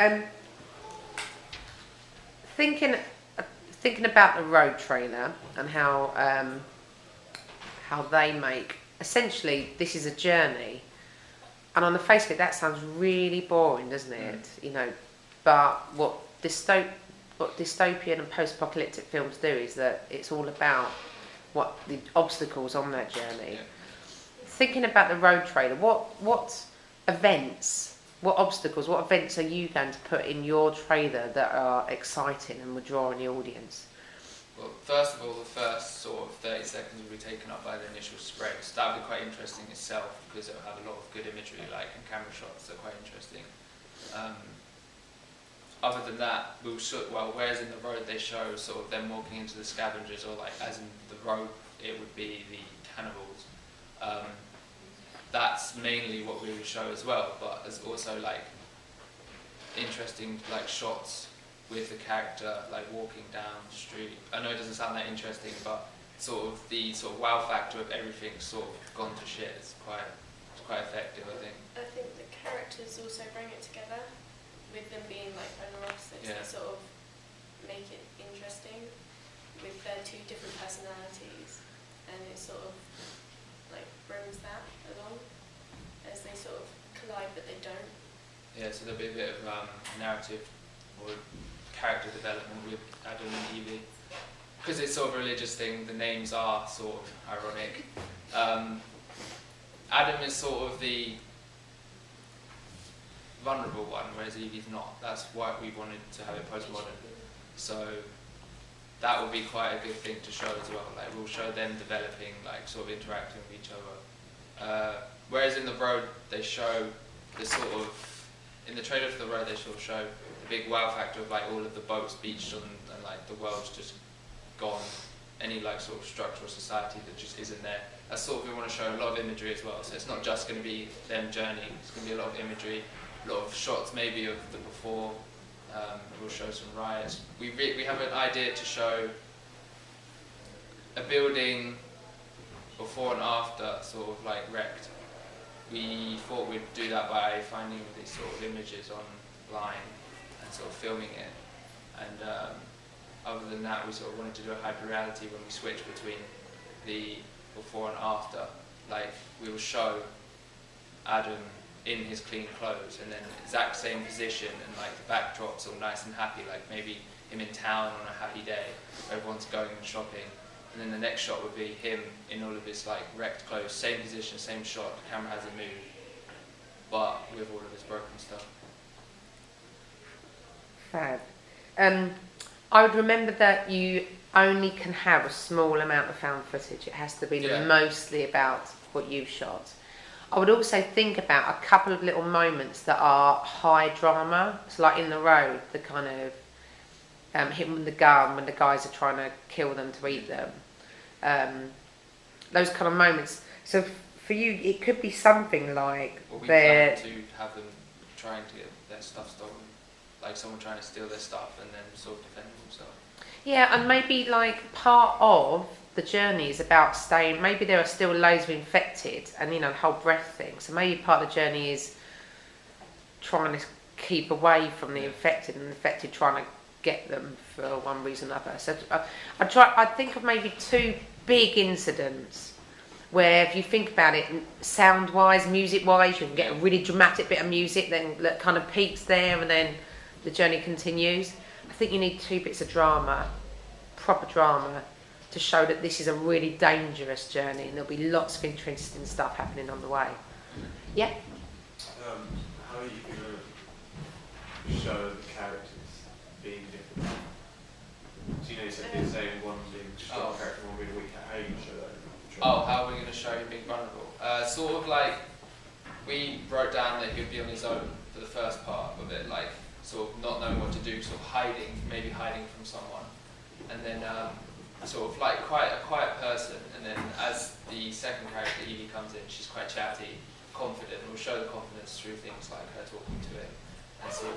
Um, thinking thinking about the road trailer and how they make essentially this is a journey, and on the face of it that sounds really boring, doesn't it? You know, but what dystopian and post-apocalyptic films do is that it's all about what the obstacles on that journey. Thinking about the road trailer, what events, what obstacles, what events are you going to put in your trailer that are exciting and will draw in the audience? Well, first of all, the first sort of 30 seconds will be taken up by the initial spray, so that will be quite interesting itself because it will have a lot of good imagery, like, and camera shots that are quite interesting. Other than that, whereas in the road they show sort of them walking into the scavengers, or like as in the road it would be the cannibals. That's mainly what we would show as well, but there's also like interesting like shots with the character like walking down the street. I know it doesn't sound that interesting, but sort of the sort of wow factor of everything sort of gone to shit. It's quite effective, I think. I think the characters also bring it together, with them being like polar opposites. They sort of make it interesting with their two different personalities, and it sort of like brings that along as they sort of collide, but they don't. Yeah, so there'll be a bit of narrative or character development with Adam and Evie. Because it's sort of a religious thing, the names are sort of ironic. Adam is sort of the vulnerable one, whereas Evie's not. That's why we wanted to have it postmodern. So that will be quite a good thing to show as well. Like, we'll show them developing, like sort of interacting with each other. Whereas in the road they show the sort of, in the trailer for the road they sort of show the big wow factor of like all of the boats beached on, and like the world's just gone. Any like sort of structural society that just isn't there. That's sort of, we want to show a lot of imagery as well. So it's not just going to be them journeying. It's going to be a lot of imagery, a lot of shots maybe of the before. We'll show some riots. We have an idea to show a building before and after, sort of like wrecked. We thought we'd do that by finding these sort of images online and sort of filming it. And other than that, we sort of wanted to do a hyper-reality when we switch between the before and after. Like, we will show Adam in his clean clothes, and then exact same position, and like the backdrop's all nice and happy, like maybe him in town on a happy day, where everyone's going and shopping. And then the next shot would be him in all of his like wrecked clothes, same position, same shot, the camera hasn't moved, but with all of his broken stuff. Fab. I would remember that you only can have a small amount of found footage. It has to be mostly about what you've shot. I would also think about a couple of little moments that are high drama. It's like in the road, the kind of him with the gun when the guys are trying to kill them to eat them. Those kind of moments. So for you, it could be something like we plan to have them trying to get their stuff stolen. Like someone trying to steal their stuff and then sort of defend themselves. Yeah, and maybe like part of the journey is about staying, maybe there are still loads of infected and, you know, the whole breath thing. So maybe part of the journey is trying to keep away from the infected, and the infected trying to get them for one reason or another. So I think of maybe two big incidents where, if you think about it, sound-wise, music-wise, you can get a really dramatic bit of music, then that kind of peaks there, and then the journey continues. I think you need two bits of drama, proper drama, to show that this is a really dangerous journey, and there'll be lots of interesting stuff happening on the way. Yeah? How are you going to show the characters being different? So, you know, you said you're saying one being strong character, one being weak. How are you going to show that? Oh, how are we going to show him being vulnerable? Sort of like, we wrote down that he would be on his own for the first part of it, like sort of not knowing what to do, sort of hiding, maybe hiding from someone. And then sort of like quite a quiet person, and then as the second character, Evie, comes in, she's quite chatty, confident, and we'll show the confidence through things like her talking to him, and sort